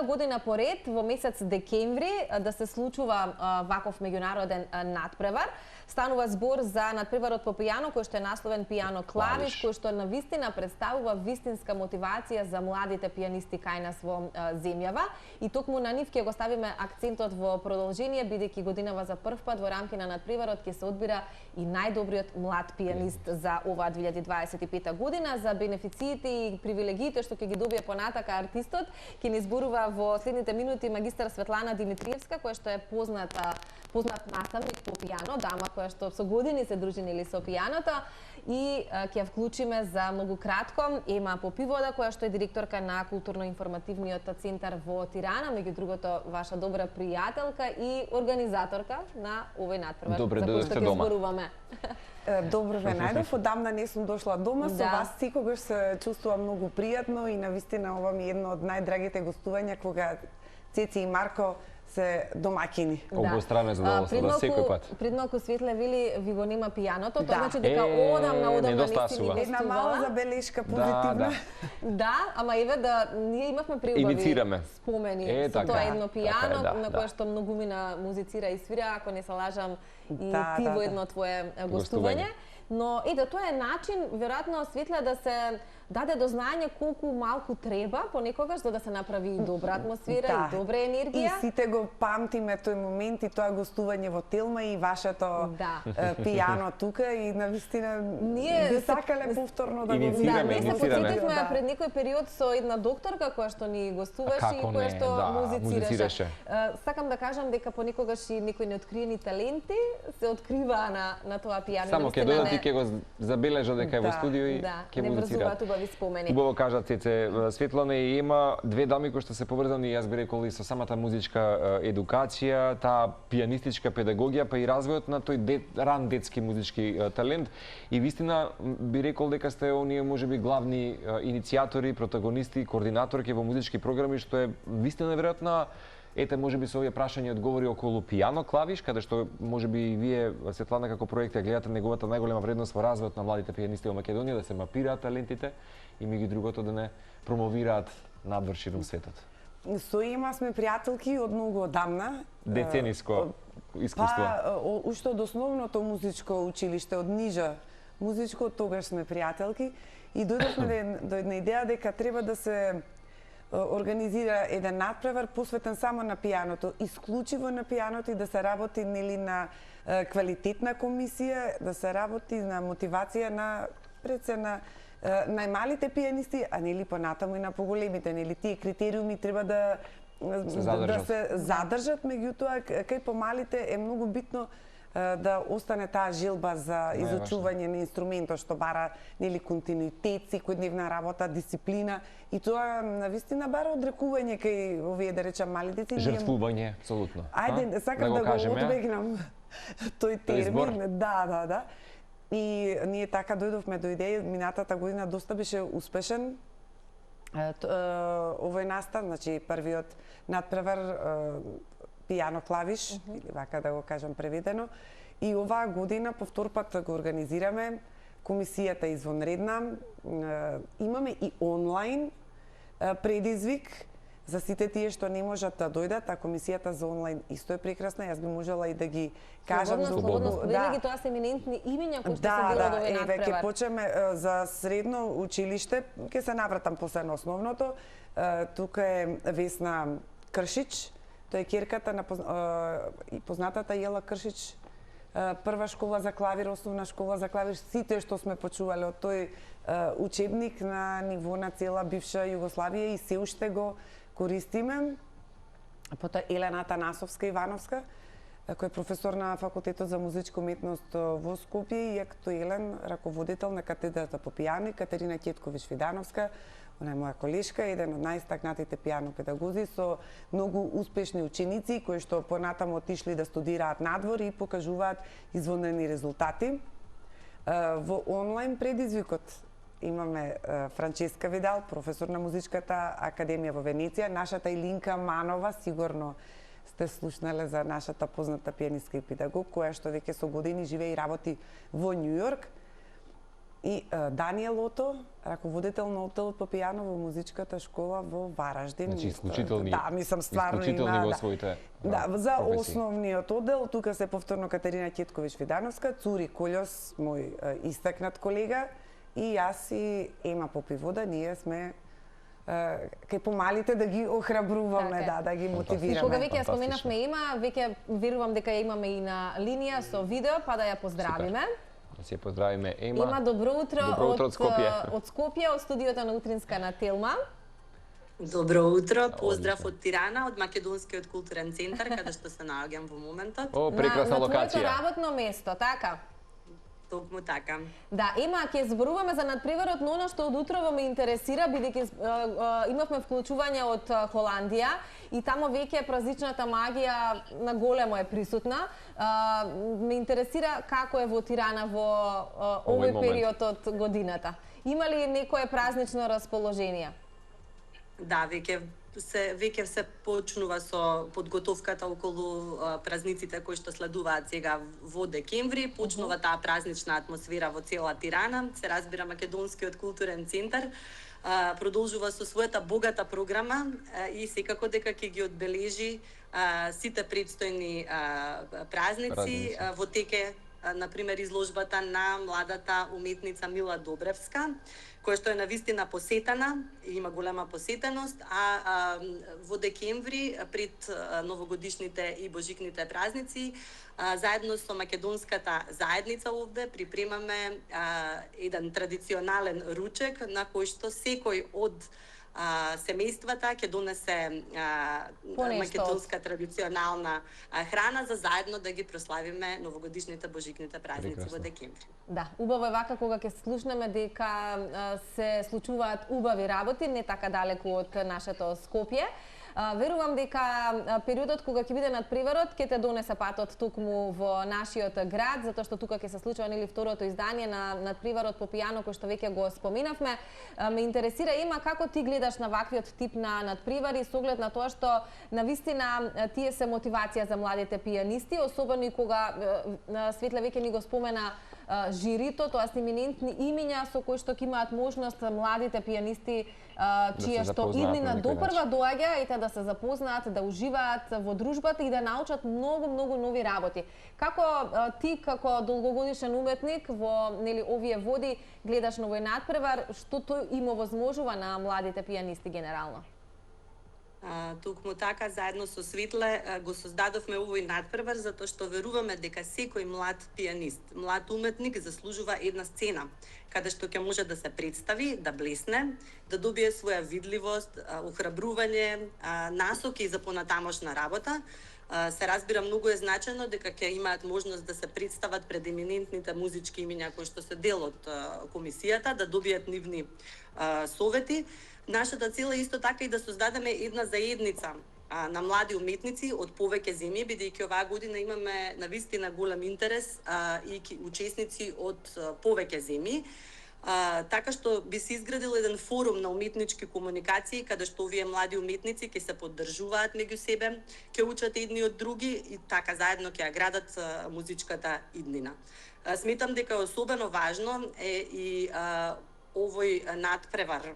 година поред во месец декември да се случува ваков меѓународен натпревар. Станува збор за натпреварот по пијано, кој што е насловен Пијано клавиш, кој што навистина представува вистинска мотивација за младите пијанисти кај нас во земјава. И токму на нив ќе го ставиме акцентот во продолжение, бидејќи годинава за прв пат во рамки на натпреварот ќе се одбира и најдобриот млад пијанист за оваа 2025 година. За бенефициите и привилегиите што ќе ги добие понатака артистот, ќе ни зборува во следните минути магистар Светлана Димитриевска, која што е познат наставник по пијано, дама која што со години се дружи нели со пијаното, и ќе ја вклучиме за многу кратко Ема Попивода, која што е директорка на културно-информативниот центар во Тирана, меѓу другото ваша добра пријателка и организаторка на овој натпревар за кој што ќе зборуваме. Добро ве најдов, одамна не сум дошла дома, со вас секогаш се чувствувам многу пријатно и навистина ова ми е едно од најдрагите гостувања кога Цеци и Марко се домакини. Обострано задоволство, да, секој пат. Пред малку Светле вели ви го нема пијаното, тоа значи дека одамна наистина една мала забелешка позитивна. Да, ама еве да ние имавме преубави спомени со тоа едно пијано на кое што многумина музицира и свира, ако не се лажам, и ти во едно твое гостување. Но и да тоа е начин, веројатно, Светле, да се даде до знаење колку малку треба понекогаш за да се направи и добра атмосфера и добра енергија. И сите го памтиме тој момент и тоа гостување во Телма и вашето пијано тука и навистина ние сакале повторно да го видиме. Ние се посетивме пред некој период со една докторка која што ни гостуваше и која што музицираше. Сакам да кажам дека понекогаш и некои неоткриени таленти се открива на тоа пијано. Само ќе додат и ќе го забележат дека е во студио и ќе музицираат. Убаво кажа Цеце. Светлана и има две дами кои што се поврзани, јас би рекол, и со самата музичка едукација, таа пијанистичка педагогија, па и развојот на тој ран детски музички талент. И вистина би рекол дека сте оние можеби главни иницијатори, протагонисти, координаторки во музички програми, што е вистина веројатно. Ете, можеби со овие прашања и одговори околу Пијано клавиш, каде што можеби и вие, Светлана, како проект ја гледате неговата најголема вредност во развојот на младите пијанисти во Македонија, да се мапираат талентите и меѓу другото да не промовираат надвор ширум светот. Со Ема сме пријателки од многу одамна. Децениско искуство. Па, уште од основното музичко училиште, од нижа музичко, тогаш сме пријателки и дојдовме до една идеја дека треба да се организира еден натпревар посветен само на пијаното, исклучиво на пијаното и да се работи нели на квалитетна комисија, да се работи на мотивација на на најмалите пијанисти, а нели понатаму и на поголемите, нели тие критериуми треба да се задржат, меѓутоа кај помалите е многу битно да остане таа желба за изучување на инструментот што бара нели континуитет, секојдневна работа, дисциплина и тоа навистина бара одрекување кај овие да речам мали деца. Жртвување, апсолутно. Ајде, сакам да го одбегнам тој термин. Да. И ние така дојдовме до идеја, минатата година доста беше успешен овој настан, значи првиот натпревар Пијано клавиш, или вака да го кажам преведено. И оваа година по втор пат го организираме, комисијата е извонредна, имаме и онлайн предизвик за сите тие што не можат да дојдат, а комисијата за онлайн исто е прекрасна, јас би можела и да ги кажам. Слободно, велики тоа се еминентни имиња кои што се било до овој натпревар. Ќе почнеме за средно училиште, ќе се навратам после на основното. Тука е Весна Кршич, тоа е ќерката на познатата Јела Кршич, прва школа за клавир, основна школа за клавир, сите што сме почувале од тој учебник на ниво на цела бивша Југославија и се уште го користиме. Потоа Елена Атанасовска Ивановска, кој е професор на Факултетот за музичка уметност во Скопје и като Елен раководител на катедрата по пијано, Катерина Ќетковиќ Видановска, она е моја колешка, еден од најстакнатите пијано педагози со многу успешни ученици кои што понатаму отишли да студираат надвор и покажуваат извонредни резултати. Во онлайн предизвикот имаме Франческа Видал, професор на Музичката академија во Венеција, нашата Илинка Манова, сигурно сте слушнале за нашата позната пијанистка и педагог, која што веќе со години живее и работи во Њујорк. и Даниел Ото, раководител на Отделот по пијано во музичката школа во Вараждин. Значи исклучителни. Да, мислам стварно исклучителни има, во своите да, за професии. основниот оддел тука се повторно Катерина Ќетковиќ Видановска, Цури Колјос, мој истакнат колега, и јас и Ема Попивода, ние сме кај помалите да ги охрабруваме, да ги мотивираме. И кога веќе ја споменавме Ема, веќе верувам дека ја имаме и на линија со видео, па да ја поздравиме. Да се поздравиме Ема. Ема, добро утро од Скопје. Од Скопје, од студиото на Утринска на Телма. Добро утро, поздрав од Тирана, од Македонскиот културен центар, каде што се наоѓам во моментот. О, прекрасна локација. На твоето работно место, така? Токму така. Да, Ема, ќе зборуваме за надпреварот, но она што од утрово ме интересира, бидејќи имавме вклучување од Холандија и тамо веќе празничната магија на големо е присутна. Ме интересира како е во Тирана во овој период од годината. Има ли некое празнично расположение? Да, веќе се почнува со подготовката околу празниците кои што следуваат сега во декември. Почнува таа празнична атмосфера во цела Тирана. Се разбира, Македонскиот културен центар продолжува со својата богата програма и секако дека ќе ги одбележи сите предстојни празници. Во теке, например, изложбата на младата уметница Мила Добревска, која што е навистина посетена, има голема посетеност, а во декември, пред новогодишните и божикните празници, заедно со македонската заедница овде припремаме еден традиционален ручек на кој што секој од семејствата ќе донесе македонска традиционална храна за заедно да ги прославиме новогодишните божикните празници во декември. Да, убаво е вака кога ќе слушнеме дека се случуваат убави работи, не така далеку од нашето Скопје. Верувам дека периодот кога ќе биде надпреварот ќе те донесе патот токму во нашиот град, затоа што тука ќе се случува нели второто издание на надпреварот по пијано кој што веќе го споменавме. Ме интересира Ема како ти гледаш на ваквиот тип на надпревари со оглед на тоа што навистина тие се мотивација за младите пијанисти, особено и кога Светле веќе ни го спомена жирито, тоа се еминентни имиња со кои што ќе имаат можност младите пијанисти чија што иднина допрва доаѓа и да се запознаат, да уживаат во дружбата и да научат многу нови работи. Како ти како долгогодишен уметник во нели овие води гледаш на овој надпревар, што тој им овозможува на младите пијанисти генерално? Токму така, заедно со Светле го создадовме овој надпревар затоа што веруваме дека секој млад пијанист, млад уметник заслужува една сцена каде што ќе може да се представи, да блесне, да добие своја видливост, охрабрување, насоки за понатамошна работа. Се разбира, многу е значено дека ќе имаат можност да се представат пред еминентните музички имиња кои што се дел од комисијата, да добијат нивни совети. Нашата цел е исто така и да создадеме една заедница на млади уметници од повеќе земји, бидејќи оваа година имаме навистина голем интерес и учесници од повеќе земји. Така што би се изградил еден форум на уметнички комуникации каде што овие млади уметници ќе се поддржуваат меѓу себе, ќе учат едни од други и така заедно ќе ја градат музичката иднина. Сметам дека особено важно е и овој надпревар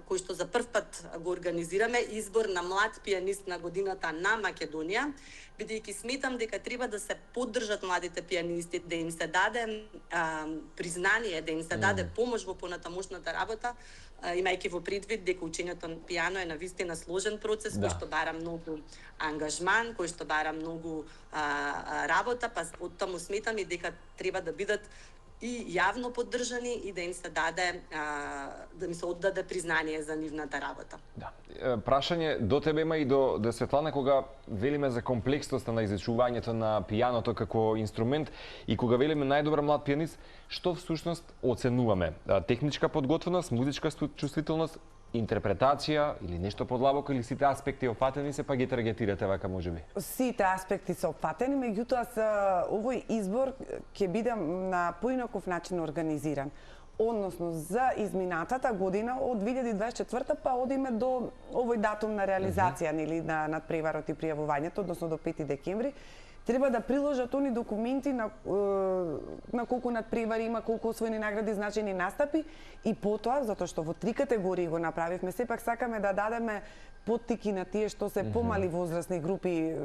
кој што за прв пат го организираме, избор на млад пијанист на годината на Македонија, бидејќи сметам дека треба да се поддржат младите пијанисти, да им се даде признание, да им се даде помош во понатамошната работа, имајќи во предвид дека учењето на пијано е навистина сложен процес кој што бара многу ангажман, кој што бара многу работа, па од таму сметам и дека треба да бидат и јавно поддржани и да им се даде да им се оддаде признание за нивната работа. Да. Прашање до тебе има и до Светлана, кога велиме за комплексноста на изучувањето на пијаното како инструмент и кога велиме најдобар млад пијанист, што всушност оценуваме? Техничка подготвеност, музичка чувствителност, интерпретација или нешто подлабоко, или сите аспекти опфатени се, па ги таргетирате вака можеби? Сите аспекти се опфатени, меѓутоа овој избор ќе биде на поинаков начин организиран. Односно, за изминатата година, од 2024 па одиме до овој датум на реализација, нели, на надпреварот и пријавувањето, односно до 5 декември, треба да приложат они документи на колку надпревари има, колку освоени награди, значени настапи и потоа, затоа што во 3 категории го направивме, сепак сакаме да дадеме поттики на тие што се помали возрастни групи,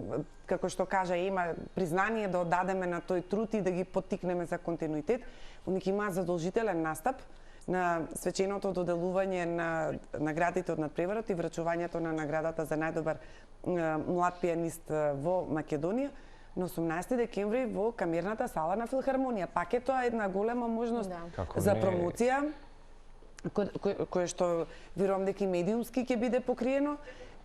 како што кажа, има признание да оддадеме на тој труд и да ги поттикнеме за континуитет. Они ќе имаат задолжителен настап на свеченото доделување на наградите од надпреварот и врачувањето на наградата за најдобар млад пианист во Македонија на 18 декември во Камерната сала на Филхармонија. Пак е тоа една голема можност за промоција, која што верувам дека и медиумски ќе биде покриено.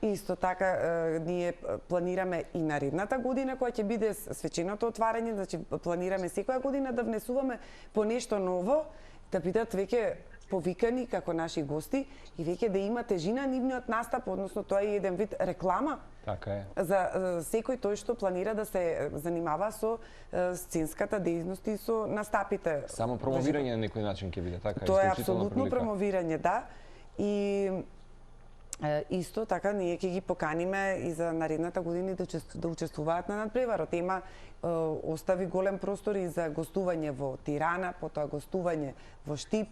Исто така ние планираме и наредната година која ќе биде свеченото отварање, значи планираме секоја година да внесуваме по нешто ново, да бидат веќе повикани како наши гости и веќе да има тежина нивниот настап, односно тоа е еден вид реклама. Така е. За секој тој што планира да се занимава со сценската дејност и со настапите. Само промовирање на некој начин ќе биде, така? Тоа е апсолутно промовирање, да. И исто така ние ќе ги поканиме и за наредната година да учествуваат на надпреварот. Има остави голем простор и за гостување во Тирана, потоа гостување во Штип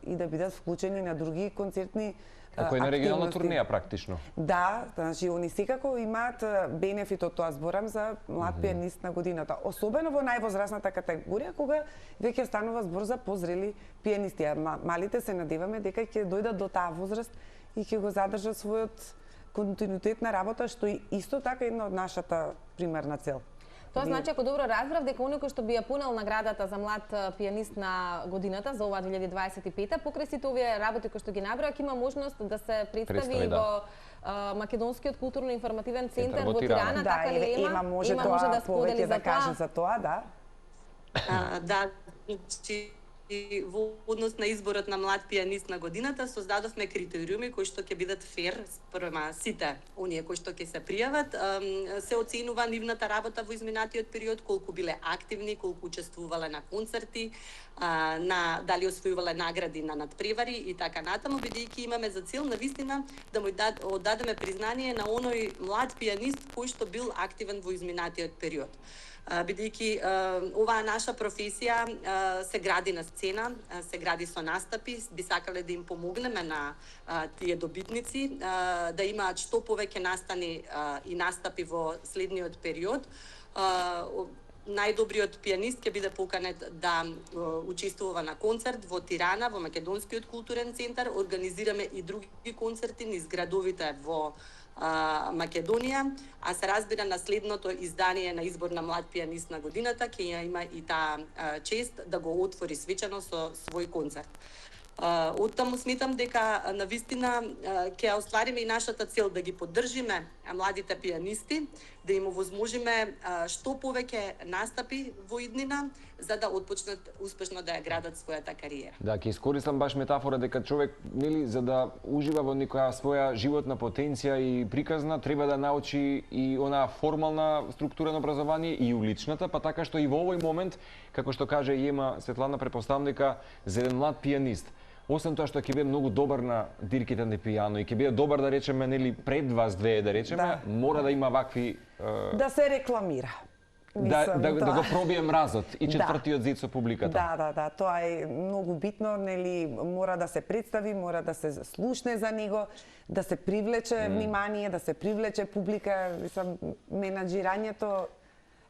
и да бидат вклучени на други концертни како една регионална турнеја практично. Да, значи они секако имаат бенефит од тоа, зборам за млад пианист на годината, особено во највозрасната категорија кога веќе станува збор за позрели пианисти. Малите се надеваме дека ќе дојдат до таа возраст и ќе го задржат својот континуитет на работа, што е исто така една од нашата примерна цел. Тоа значи, ако добро разбрав, дека оној кој што би ја пунел наградата за млад пианист на годината за оваа 2025-та, покрај сите овие работи кои што ги наброа, има можност да се представи во Македонскиот културно-информативен центар во Тирана, така ли Ема може да сподели да каже за тоа, да. Да, во однос на изборот на млад пианист на годината создадовме критериуми кои што ќе бидат фер спрема сите оние кои што ќе се пријават. Се оценува нивната работа во изминатиот период, колку биле активни, колку учествувале на концерти, на дали освојувале награди на надпревари и така натаму, бидејќи имаме за цел навистина да му оддадеме признание на оној млад пианист кој што бил активен во изминатиот период. Бидејќи оваа наша професија се гради на сцена, се гради со настапи, би сакале да им помогнеме на тие добитници да имаат што повеќе настани и настапи во следниот период. Најдобриот пианист ќе биде поканет да учествува на концерт во Тирана, во Македонскиот културен центар. Организираме и други концерти низ градовите во Македонија, а се разбира на следното издание на избор на млад пианист на годината ќе ја има и таа чест да го отвори свечено со свој концерт. Оттаму сметам дека навистина ќе оствариме и нашата цел да ги поддржиме младите пианисти, да им овозможиме што повеќе настапи во иднина за да отпочнат успешно да ја градат својата кариера. Да, ќе искористам баш метафора дека човек, нели, за да ужива во некоја своја животна потенција и приказна, треба да научи и онаа формална структура на образование и уличната, па така што и во овој момент, како што каже Ема Светлана, претпоставам дека за еден млад пианист, освен тоа што ќе биде многу добар на дирките на пијано и ќе биде добар, да речеме, нели, пред вас две, да речеме, мора да има вакви да се рекламира. Да го пробие мразот и четвртиот зид со публиката. Да, тоа е многу битно, нели, мора да се представи, мора да се слушне за него, да се привлече внимание, да се привлече публика. Мислам, менаџирањето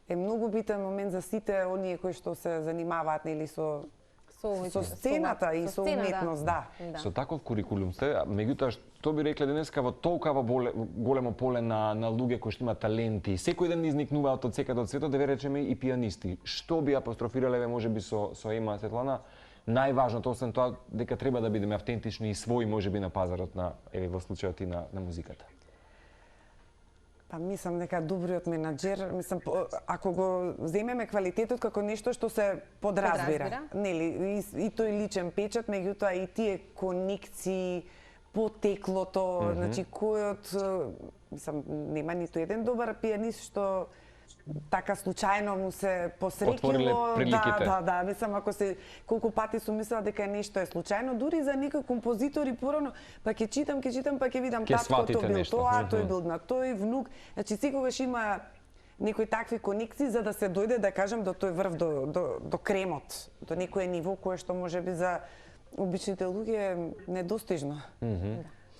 е многу битен момент за сите оние кои што се занимаваат, нели, со сцената и со уметност, да. Со таков курикулум сте, меѓутоа што би рекле денеска во толкова големо поле на луѓе кои што имаат таленти, секој ден изникнуваат од секаде од светот, да ве речеме и пианисти. Што би апострофирале можеби со Ема Светлана? Најважното, освен тоа, дека треба да бидеме автентични и своји можеби на пазарот на, еве во случајот и на музиката. Па мислам дека добриот менаџер, мислам, ако го земеме квалитетот како нешто што се подразбира, нели, и тој личен печат, меѓутоа и тие конекции, потеклото, значи којот, мислам, нема ниту еден добар пианист што така случајно му се посреќило, да, мислам, ако се колку пати сум мислела дека нешто е случајно, дури за некои композитори порано, па ќе читам, па ќе видам таткото бил тоа, тој бил на тој внук, значи секогаш има некои такви конекции за да се дојде, да кажем, до тој врв, до кремот, до некое ниво кое што можеби за обичните луѓе е недостижно.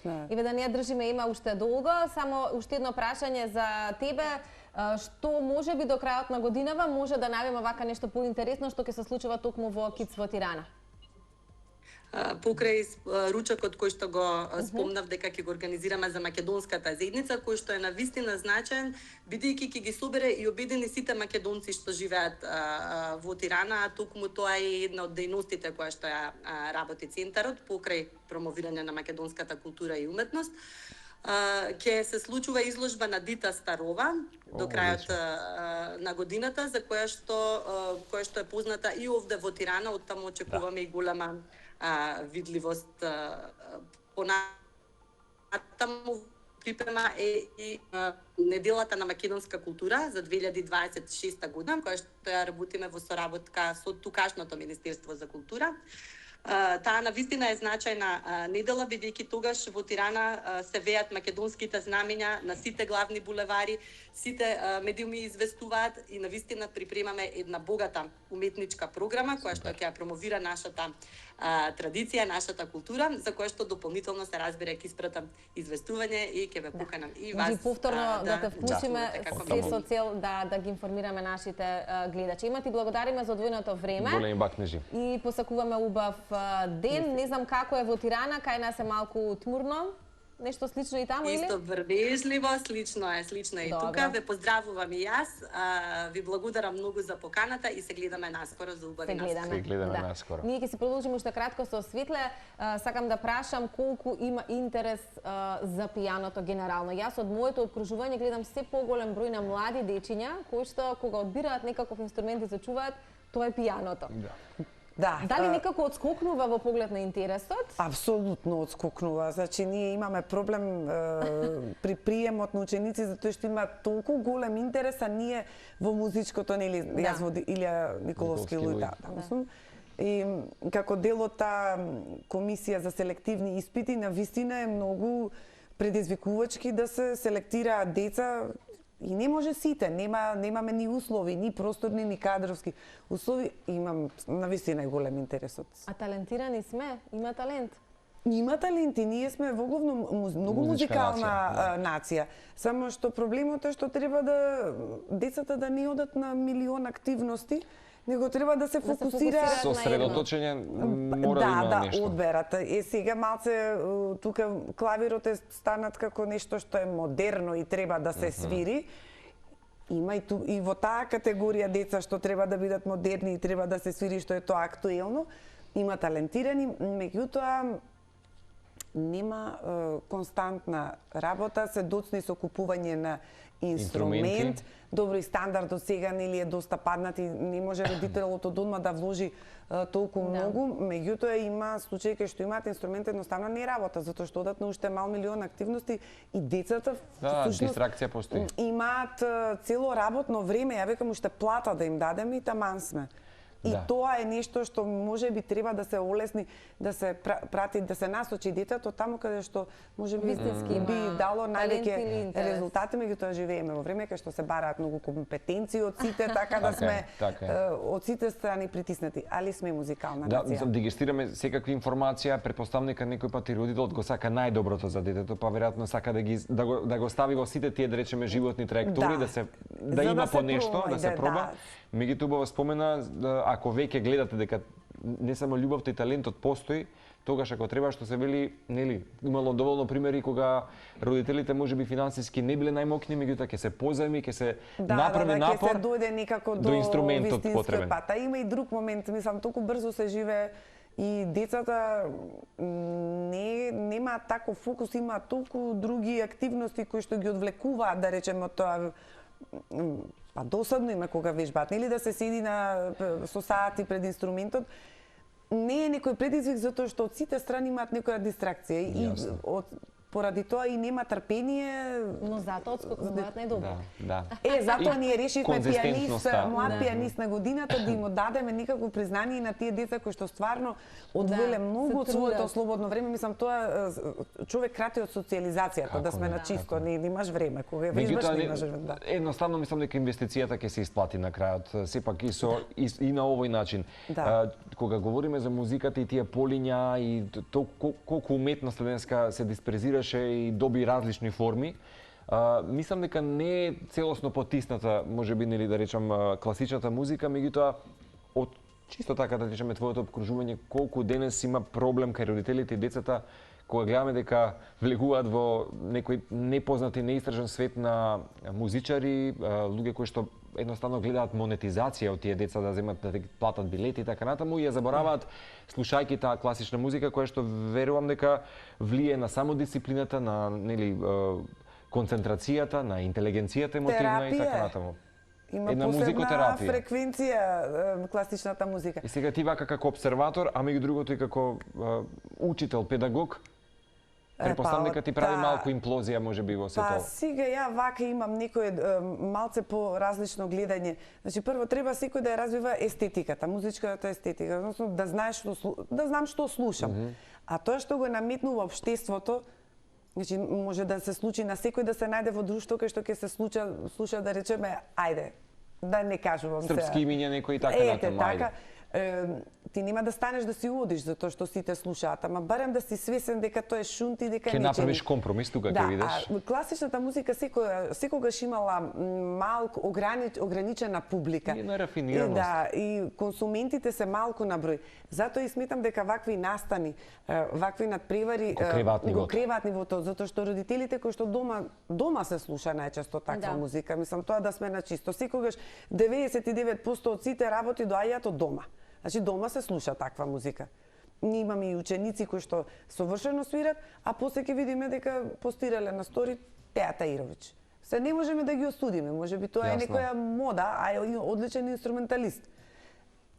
Еве да не ја држиме, има уште долго, само уште едно прашање за тебе. Што можеби до крајот на годинава може да најдеме вака нешто поинтересно што ќе се случува токму во КИЦ во Тирана? Покрај ручекот кој што го спомнав дека ќе го организираме за македонската заедница, кој што е навистина значаен, бидејќи ќе ги собере и обедини сите македонци што живеат во Тирана, а токму тоа е една од дејностите која што ја работи центарот покрај промовирање на македонската култура и уметност. Ќе се случува изложба на Дита Старова до крајот на годината, за која што е позната и овде во Тирана, оттаму очекуваме и голема видливост. Понатаму припрема е и неделата на македонска култура за 2026 година, која што ја работиме во соработка со тукашното Министерство за култура. Таа навистина е значајна недела, бидејќи тогаш во Тирана се веат македонските знамења на сите главни булевари, сите медиуми известуваат и навистина припремаме една богата уметничка програма која што ќе ја промовира нашата традиција, нашата култура, за која што дополнително се разбира ќе испратам известување и ќе ве поканам и вас. Значи повторно да те вклучиме се со цел да ги информираме нашите гледачи. Има ти благодариме за одвоеното време. Големи бакнежи. И посакуваме убав ден. Не знам како е во Тирана, кај нас е малку тмурно. Нешто слично и таму или? Исто врвежливо, слично е и тука. Ве поздравувам и јас. Ви благодарам многу за поканата и се гледаме наскоро за убави настани. Се гледаме наскоро. Ние ќе си продолжиме уште кратко со Светле. Сакам да прашам колку има интерес за пијаното генерално. Јас од моето обкружување гледам се поголем број на млади дечиња кои што кога одбираат некаков инструмент и зачуваат, тоа е пијаното. Дали некако отскокнува во поглед на интересот? Апсолутно отскокнува. Значи, ние имаме проблем при приемот на ученици затоа што има толку голем интерес, а ние во музичкото, нели, јас во Илија Николовски Лујда. И како дел од таа комисија за селективни испити, навистина е многу предизвикувачки да се селектираат деца. И не може сите, немаме ни услови, ни просторни, ни кадровски услови. Имам навистина голем интересот. А талентирани сме, има талент. Има талент и ние сме воглавно многу музикална нација. Само што проблемот е што треба децата да не одат на милион активности, него треба да се фокусираат со средоточење мора да има нешто. Да, одберат. Сега малце тука клавирот е станат како нешто што е модерно и треба да се свири. Има и во таа категорија деца што треба да бидат модерни и треба да се свири, што е тоа актуелно. Има талентирани, меѓутоа нема константна работа, се доцни со купување на инструмент. Добро, и стандардот сега нели е доста паднат и не може родителот одма да вложи толку многу, меѓутоа има случаи кај што имаат инструмент едноставно не работа, затоа што одат на уште мал милион активности и децата дистракција постои. Имаат цело работно време, ја викам уште плата да им дадеме и таман сме. И тоа е нешто што можеби треба да се олесни, да се прати, да се насочи детето таму каде што можеби би дало највеќе резултати, меѓутоа живееме во време кај што се бараат многу компетенции од сите, така да сме од сите страни притиснати, али сме музикална нација. Да, дигестираме секакви информација, претпоставам дека некој пат и родителот го сака најдоброто за детето, па веројатно сака да го стави во сите тие, да речеме, животни траектори, да има по нешто, да се проба. Меѓутоа убаво спомена, ако веќе гледате дека не само љубовта и талентот постои, тогаш ако треба, што се вели, нели, имало доволно примери кога родителите можеби финансиски не биле најмокни, меѓутоа ќе се позајми, ќе се направи напор, ќе се дојде некако до инструментот потребен. Пата. Има и друг момент, мислам, толку брзо се живее и децата нема таков фокус, има толку други активности кои што ги одвлекуваат, да речеме, од тоа досадно има кога вежбаат, нели да се седи со сати пред инструментот. Не е некој предизвик затоа што од сите страни имаат некоја дистракција и од поради тоа и нема трпение. Но затоа одскокнуваат најдобро. Да. Затоа ние решивме пианист, млад Да. пианист на годината да им оддадеме некакво признание на тие деца кои што стварно одвоиле многу од своето слободно време. Мислам, тоа човек крати од социализацијата, да сме на чисто, не имаш време, кога вежбаш не имаш време. Да. Едноставно мислам дека инвестицијата ќе се исплати на крајот, сепак и на овој начин. Да. Кога говориме за музиката и тие полиња и колку уметност денеска се диспрезираше и доби различни форми, мислам дека не е целосно потисната, можеби нели да речам класичната музика, меѓутоа од чисто така да речеме твоето обкружување, колку денес има проблем кај родителите и децата кога гледаме дека влегуваат во некој непознат и неистражен свет на музичари, луѓе кои што едноставно гледаат монетизација од тие деца да земат да платат билети и така натаму и ја забораваат слушајќи таа класична музика која што верувам дека влие на самодисциплината, на нели концентрацијата, на интелигенцијата емотивна и така натаму. Има една посебна музикотерапија. фреквенција класичната музика. И сега ти вака како обсерватор, а меѓу другото и како учител, педагог, претпоставам дека ти прави малку имплозија можеби во сето. Сега ја вака имам некој малце по различно гледање. Значи прво треба секој да ја развива естетиката, музичката естетика, односно да знаеш да знам што слушам. А тоа што го наметнува општеството, значи може да се случи на секој да се најде во друштво кај што ќе се слуша да речеме ајде, да не кажувам се. Српски имиња некои така натаму, ајде. Ти нема да станеш да си одиш затоа што сите слушаат, ама барем да си свесен дека тоа е шунт и дека ќе направиш компромис тука ќе видиш. Да, класичната музика секогаш имала малку ограничена публика. И на рафинираност. Да, и консументите се малку на број. Затоа и сметам дека вакви настани, вакви надпревари го креваат нивото, затоа што родителите кои што дома се слуша најчесто таква музика. Мислам тоа да сме на чисто. Секогаш 99% од сите работи доаѓаат од дома. Значи дома се слуша таква музика. Ние имаме и ученици кои што совршено свират, а после ќе видиме дека постирале на стори Теата Ирович. Се не можеме да ги осудиме, можеби тоа е некоја мода, а е одличен инструменталист.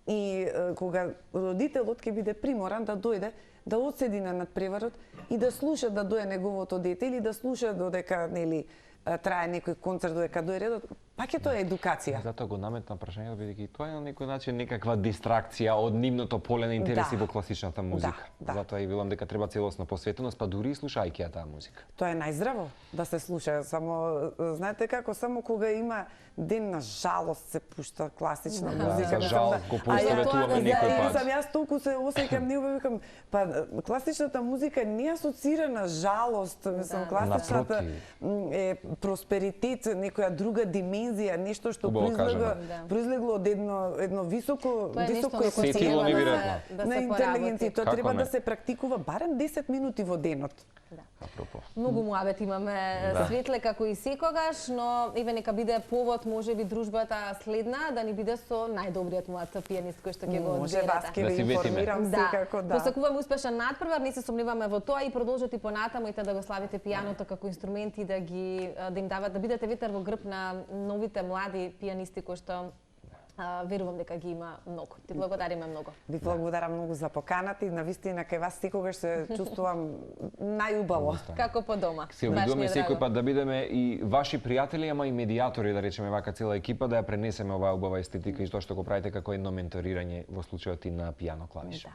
И кога родителот ќе биде приморан да дојде, да одседи на надпреварот и да слуша да дое неговото дете или да слуша додека нели трае некој концерт додека дојде редот, пак е тоа едукација. Затоа го наметна прашањето бидејќи тоа е на некој начин некаква дистракција од нивното поле на интереси во класичната музика. Затоа и велам дека треба целосна посветеност, па дури и слушајќи ја таа музика. Тоа е најздраво да се слуша, само знаете како само кога има ден на жалост се пушта класична музика. За жал го поистоветуваме некој пат. Сам јас толку се осеќам неубаво, викам, па класичната музика не асоцира на жалост, мислам класичната е просперитет, некоја друга димензија, нешто што произлегло од едно високо сетило на интелигенција. Тоа треба да се практикува барем 10 минути во денот. Многу муабет имаме, Светле, како и секогаш, но еве нека биде повод, можеби дружбата следна, да ни биде со најдобриот млад пианист кој што ќе го одберете. Може вас ќе ви информирам секако, да. Посакуваме успешен надпревар, не се сомневаме во тоа и продолжете понатаму да го славите пијаното како инструмент и да им дават, да бидете ветер во грб на новите млади пианисти кои што верувам дека ги има многу. Ти благодариме многу. Ви благодарам многу за поканата и навистина кај вас секогаш се чувствувам најубаво. Како по дома. Се обидуваме секој пат да бидеме и ваши пријатели, ама и медијатори, да речеме вака цела екипа, да ја пренесеме оваа убава естетика и тоа што го правите како едно менторирање во случајот и на пијано клавиш.